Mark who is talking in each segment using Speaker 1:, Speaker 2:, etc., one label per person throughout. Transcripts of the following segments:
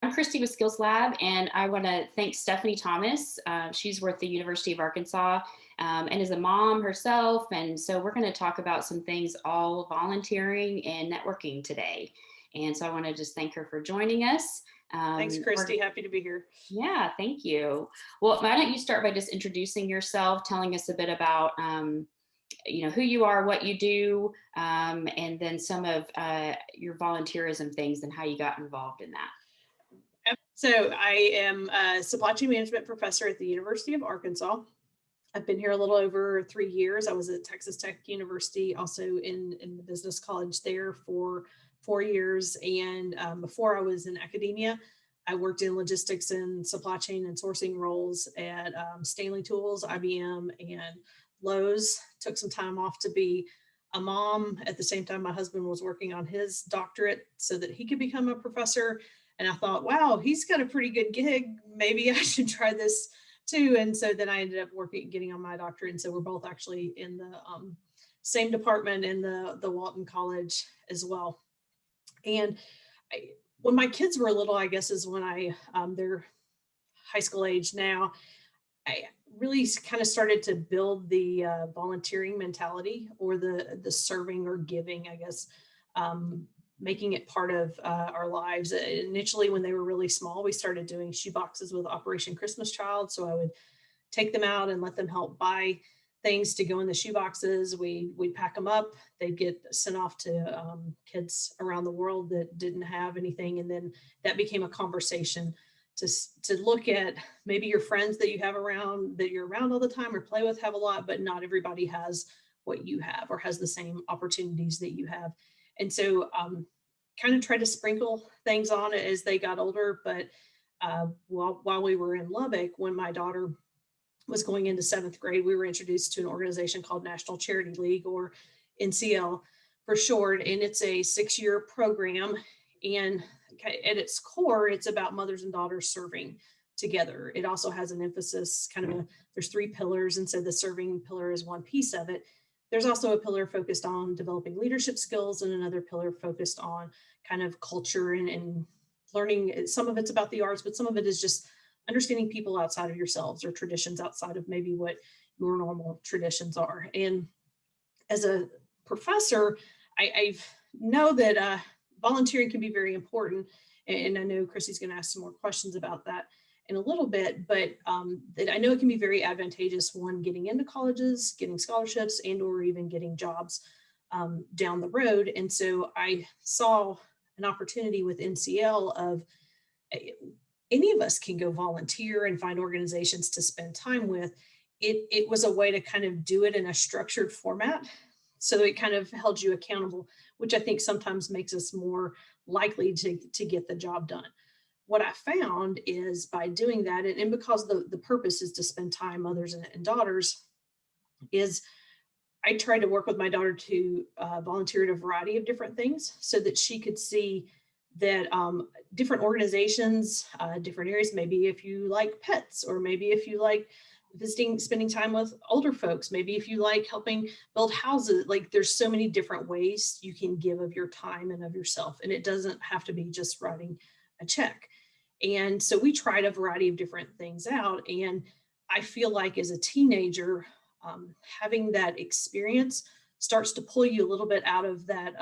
Speaker 1: I'm Christy with Skills Lab, and I want to thank Stephanie Thomas. She's with the University of Arkansas and is a mom herself. And so we're going to talk about some things all volunteering and networking today. And so I want to just thank her for joining us.
Speaker 2: Thanks, Christy. Happy to be here.
Speaker 1: Yeah, thank you. Well, why don't you start by just introducing yourself, telling us a bit about who you are, what you do, and then some of your volunteerism things and how you got involved in that.
Speaker 2: So I am a supply chain management professor at the University of Arkansas. I've been here a little over 3 years. I was at Texas Tech University, also in the business college there for 4 years. And before I was in academia, I worked in logistics and supply chain and sourcing roles at Stanley Tools, IBM, and Lowe's. Took some time off to be a mom. At the same time, my husband was working on his doctorate so that he could become a professor. And I thought, wow, he's got a pretty good gig. Maybe I should try this too. And so then I ended up getting on my doctorate. And so we're both actually in the same department in the Walton College as well. And when my kids were little, I guess is when they're high school age now, I really kind of started to build the volunteering mentality, or the serving or giving, I guess, making it part of our lives. Initially, when they were really small, we started doing shoe boxes with Operation Christmas Child. So I would take them out and let them help buy things to go in the shoe boxes. We'd pack them up. They'd get sent off to kids around the world that didn't have anything. And then that became a conversation to look at maybe your friends that you have around, that you're around all the time or play with, have a lot, but not everybody has what you have or has the same opportunities that you have. And so kind of try to sprinkle things on it as they got older. But while we were in Lubbock, when my daughter was going into 7th grade, we were introduced to an organization called National Charity League, or NCL for short. And it's a 6-year program. And at its core, it's about mothers and daughters serving together. It also has an emphasis, there's 3 pillars. And so the serving pillar is one piece of it. There's also a pillar focused on developing leadership skills, and another pillar focused on kind of culture and learning. Some of it's about the arts, but some of it is just understanding people outside of yourselves, or traditions outside of maybe what your normal traditions are. And as a professor, I know that volunteering can be very important. And I know Christy's going to ask some more questions about that in a little bit, but that I know it can be very advantageous, one, getting into colleges, getting scholarships, and or even getting jobs down the road. And so I saw an opportunity with NCL of any of us can go volunteer and find organizations to spend time with. It was a way to kind of do it in a structured format. So it kind of held you accountable, which I think sometimes makes us more likely to get the job done. What I found is by doing that, and because the purpose is to spend time, mothers and daughters, is I tried to work with my daughter to volunteer at a variety of different things so that she could see that different organizations, different areas, maybe if you like pets, or maybe if you like spending time with older folks, maybe if you like helping build houses, like there's so many different ways you can give of your time and of yourself. And it doesn't have to be just writing a check. And so we tried a variety of different things out. And I feel like as a teenager, having that experience starts to pull you a little bit out of that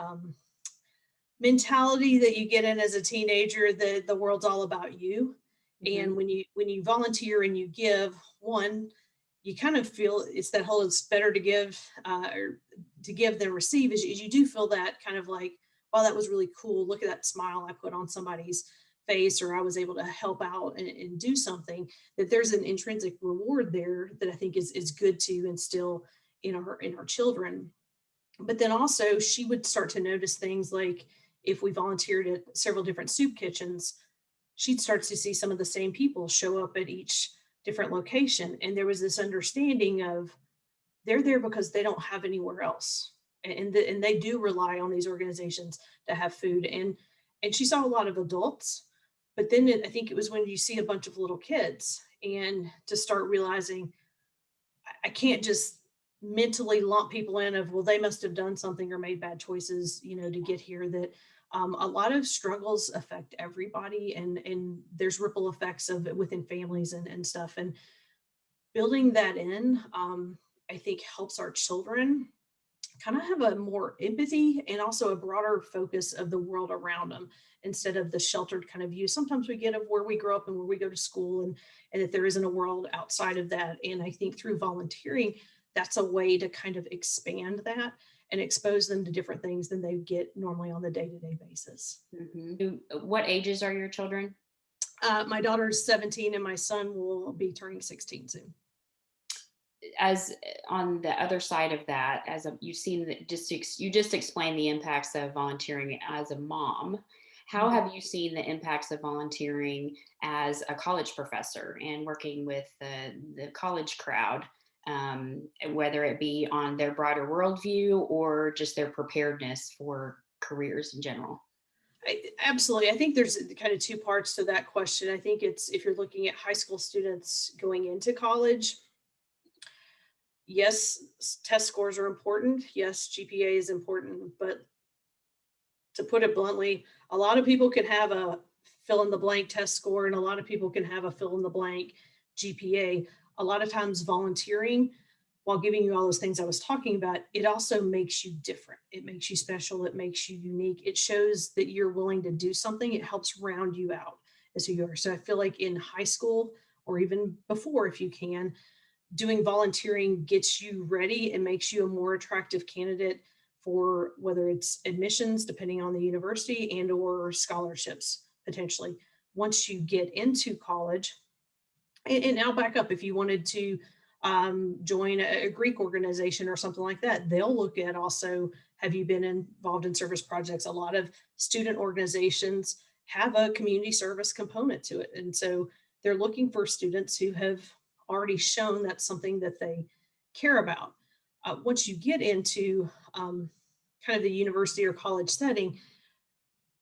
Speaker 2: mentality that you get in as a teenager, that the world's all about you. Mm-hmm. And when you volunteer and you give, one, you kind of feel it's that whole it's better to give or to give than receive, is you do feel that kind of like, wow, that was really cool. Look at that smile I put on somebody's face, or I was able to help out and do something. That there's an intrinsic reward there that I think is good to instill in our children. But then also she would start to notice things like, if we volunteered at several different soup kitchens, she'd start to see some of the same people show up at each different location. And there was this understanding of they're there because they don't have anywhere else. And they do rely on these organizations to have food. And she saw a lot of adults, but then I think it was when you see a bunch of little kids, and to start realizing I can't just mentally lump people in of, well, they must have done something or made bad choices, to get here. That a lot of struggles affect everybody, and there's ripple effects of it within families and stuff. And building that in, I think helps our children kind of have a more empathy and also a broader focus of the world around them, instead of the sheltered kind of view sometimes we get of where we grow up and where we go to school, and that there isn't a world outside of that. And I think through volunteering, that's a way to kind of expand that and expose them to different things than they get normally on the day-to-day basis.
Speaker 1: What ages are your children?
Speaker 2: My daughter's 17 and my son will be turning 16 soon.
Speaker 1: As on the other side of that, you've seen that, you just explained the impacts of volunteering as a mom. How
Speaker 2: Mhm.
Speaker 1: have you seen the impacts of volunteering as a college professor and working with the college crowd, whether it be on their broader worldview or just their preparedness for careers in general?
Speaker 2: Absolutely. I think there's kind of two parts to that question. I think it's if you're looking at high school students going into college, yes, test scores are important. Yes, GPA is important. But to put it bluntly, a lot of people can have a fill in the blank test score, and a lot of people can have a fill in the blank GPA. A lot of times, volunteering, while giving you all those things I was talking about, it also makes you different. It makes you special. It makes you unique. It shows that you're willing to do something. It helps round you out as who you are. So I feel like in high school, or even before, if you can, doing volunteering gets you ready and makes you a more attractive candidate for whether it's admissions, depending on the university, and or scholarships potentially. Once you get into college, and now back up, if you wanted to join a Greek organization or something like that, they'll look at also, have you been involved in service projects? A lot of student organizations have a community service component to it. And so they're looking for students who have already shown that's something that they care about. Once you get into kind of the university or college setting,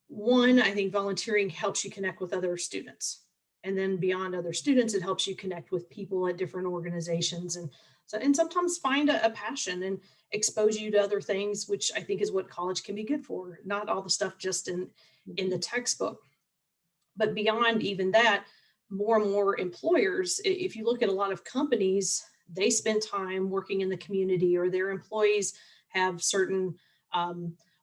Speaker 2: one, I think volunteering helps you connect with other students. And then beyond other students, it helps you connect with people at different organizations, and sometimes find a passion and expose you to other things, which I think is what college can be good for. Not all the stuff just in the textbook, but beyond even that, more and more employers, if you look at a lot of companies, they spend time working in the community, or their employees have certain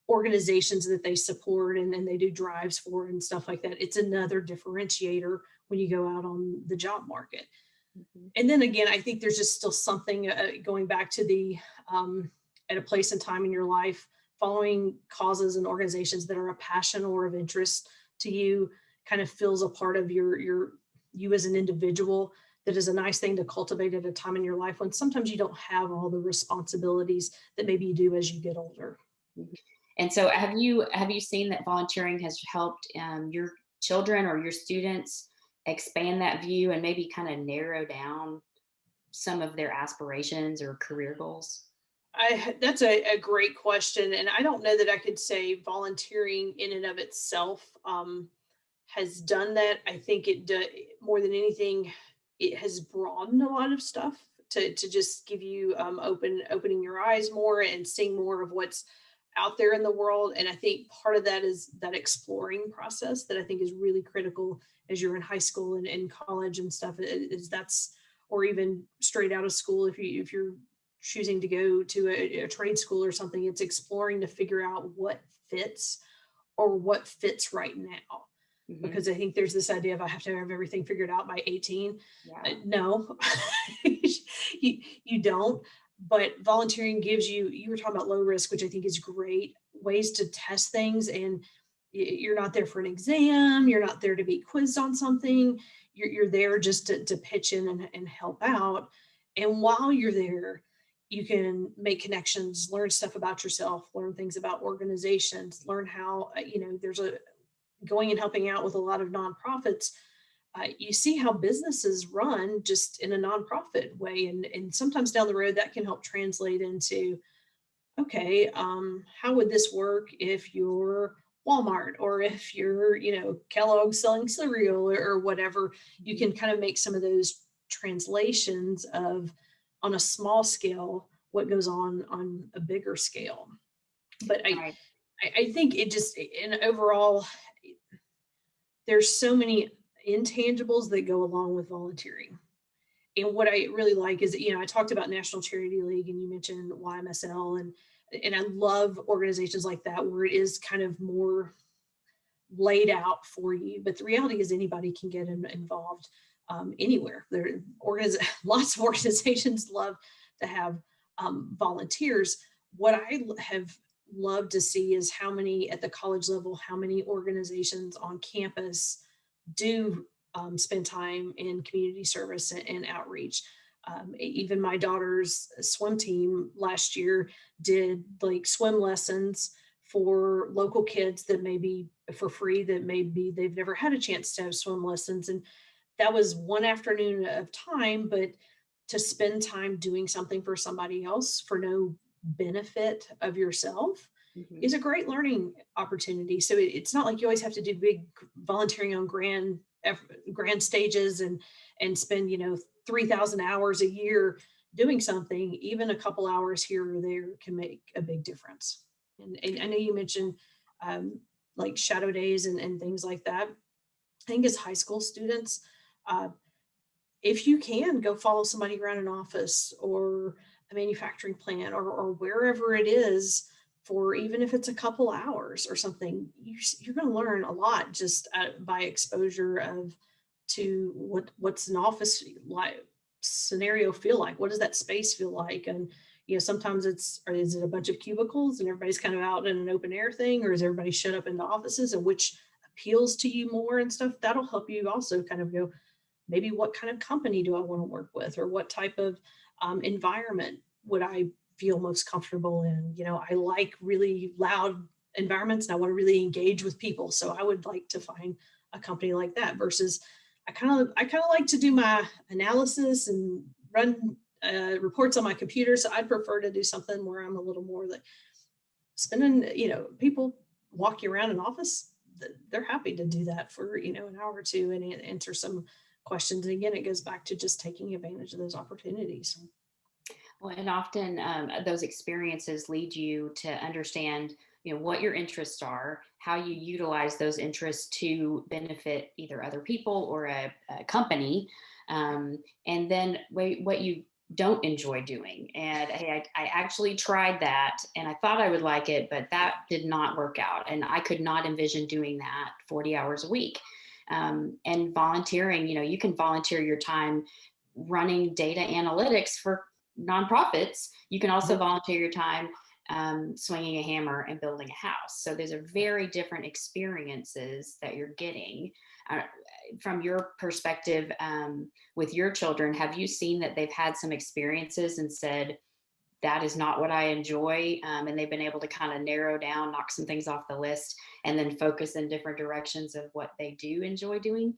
Speaker 2: organizations that they support, and they do drives for and stuff like that. It's another differentiator when you go out on the job market.
Speaker 1: Mhm.
Speaker 2: And then again, I think there's just still something going back to the at a place and time in your life, following causes and organizations that are a passion or of interest to you kind of feels a part of your you as an individual. That is a nice thing to cultivate at a time in your life when sometimes you don't have all the responsibilities that maybe you do as you get older.
Speaker 1: And so have you seen that volunteering has helped your children or your students expand that view and maybe kind of narrow down some of their aspirations or career goals?
Speaker 2: That's a great question, and I don't know that I could say volunteering in and of itself has done that. I think more than anything, it has broadened a lot of stuff to just give you opening your eyes more and seeing more of what's out there in the world. And I think part of that is that exploring process that I think is really critical as you're in high school and in college and stuff. Is that's or even straight out of school, if you're choosing to go to a trade school or something, it's exploring to figure out what fits or what fits right now.
Speaker 1: Hmm.
Speaker 2: Because I think there's this idea of I have to have everything figured out by 18.
Speaker 1: Yeah.
Speaker 2: No, you don't. But volunteering gives you were talking about low risk, which I think is great, ways to test things. And you're not there for an exam, you're not there to be quizzed on something, you're there just to pitch in and help out. And while you're there, you can make connections, learn stuff about yourself, learn things about organizations, learn how, there's a going and helping out with a lot of nonprofits. You see how businesses run just in a nonprofit way. And sometimes down the road, that can help translate into, okay, how would this work if you're Walmart, or if you're, Kellogg selling cereal, or whatever. You can kind of make some of those translations of on a small scale, what goes on a bigger scale. But
Speaker 1: Right.
Speaker 2: I think it just, in overall, there's so many intangibles that go along with volunteering. And what I really like is, I talked about National Charity League and you mentioned YMSL, and I love organizations like that where it is kind of more laid out for you. But the reality is anybody can get involved anywhere. Lots of organizations love to have volunteers. What I have loved to see is how many at the college level, how many organizations on campus do spend time in community service and outreach. Even my daughter's swim team last year did like swim lessons for local kids that maybe for free, that maybe they've never had a chance to have swim lessons. And that was one afternoon of time, but to spend time doing something for somebody else for no benefit of yourself
Speaker 1: Mhm.
Speaker 2: is a great learning opportunity. So it's not like you always have to do big volunteering on grand stages and spend 3,000 hours a year doing something. Even a couple hours here or there can make a big difference. And I know you mentioned um, like shadow days and things like that. I think as high school students, uh, if you can go follow somebody around an office or a manufacturing plant or wherever it is for even if it's a couple hours or something, you're going to learn a lot just by exposure of to what's an office like scenario feel like. What does that space feel like? And sometimes or is it a bunch of cubicles and everybody's kind of out in an open air thing, or is everybody shut up into offices, and which appeals to you more and stuff? That'll help you also kind of go, maybe what kind of company do I want to work with, or what type of environment would I feel most comfortable in? I like really loud environments and I want to really engage with people. So I would like to find a company like that versus I kind of like to do my analysis and run reports on my computer. So I'd prefer to do something where I'm a little more like spending, people walk you around an office. They're happy to do that for, an hour or two and answer some questions. And again, it goes back to just taking advantage of those opportunities.
Speaker 1: Well, and often those experiences lead you to understand, what your interests are, how you utilize those interests to benefit either other people or a company, and then what you don't enjoy doing. And hey, I actually tried that, and I thought I would like it, but that did not work out, and I could not envision doing that 40 hours a week. And volunteering, you can volunteer your time running data analytics for nonprofits. You can also
Speaker 2: Mhm.
Speaker 1: volunteer your time swinging a hammer and building a house. So there's a very different experiences that you're getting. Uh, from your perspective, with your children, have you seen that they've had some experiences and said, that is not what I enjoy? And they've been able to kind of narrow down, knock some things off the list, and then focus in different directions of what they do enjoy doing?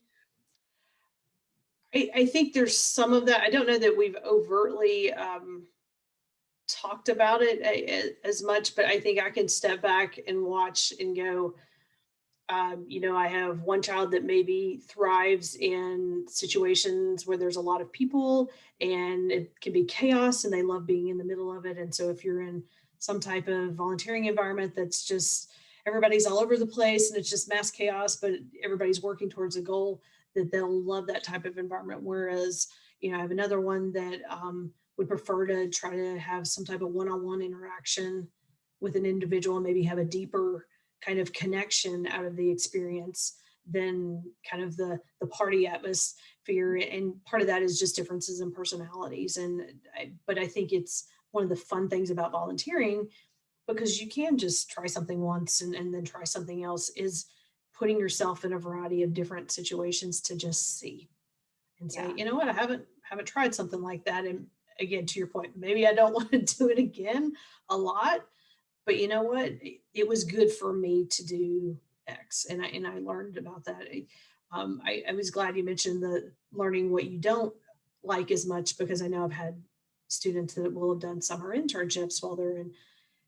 Speaker 2: I think there's some of that. I don't know that we've overtly talked about it as much, but I think I can step back and watch and go, I have one child that maybe thrives in situations where there's a lot of people and it can be chaos and they love being in the middle of it. And so if you're in some type of volunteering environment that's just everybody's all over the place and it's just mass chaos, but everybody's working towards a goal, that they'll love that type of environment. Whereas, I have another one that would prefer to try to have some type of one-on-one interaction with an individual and maybe have a deeper kind of connection out of the experience than kind of the party atmosphere. And part of that is just differences in personalities. But I think it's one of the fun things about volunteering, because you can just try something once and then try something else, is putting yourself in a variety of different situations to just see and say,
Speaker 1: Yeah.
Speaker 2: you know what, I haven't tried something like that. And again, to your point, maybe I don't want to do it again a lot, but you know what? It was good for me to do X, and I learned about that. I was glad you mentioned the learning what you don't like as much, because I know I've had students that will have done summer internships while they're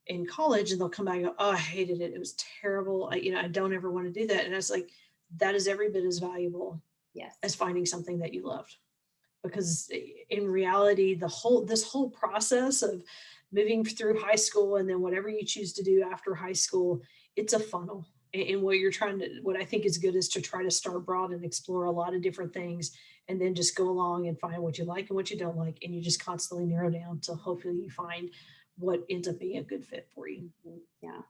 Speaker 2: in college, and they'll come back and go, "Oh, I hated it. It was terrible. I don't ever want to do that." And I was like, that is every bit as valuable
Speaker 1: Yes.
Speaker 2: as finding something that you loved. because in reality, this whole process of moving through high school and then whatever you choose to do after high school, it's a funnel. And what you're trying to, what I think is good is to try to start broad and explore a lot of different things, and then just go along and find what you like and what you don't like, and you just constantly narrow down till hopefully you find what ends up being a good fit for you.
Speaker 1: Yeah.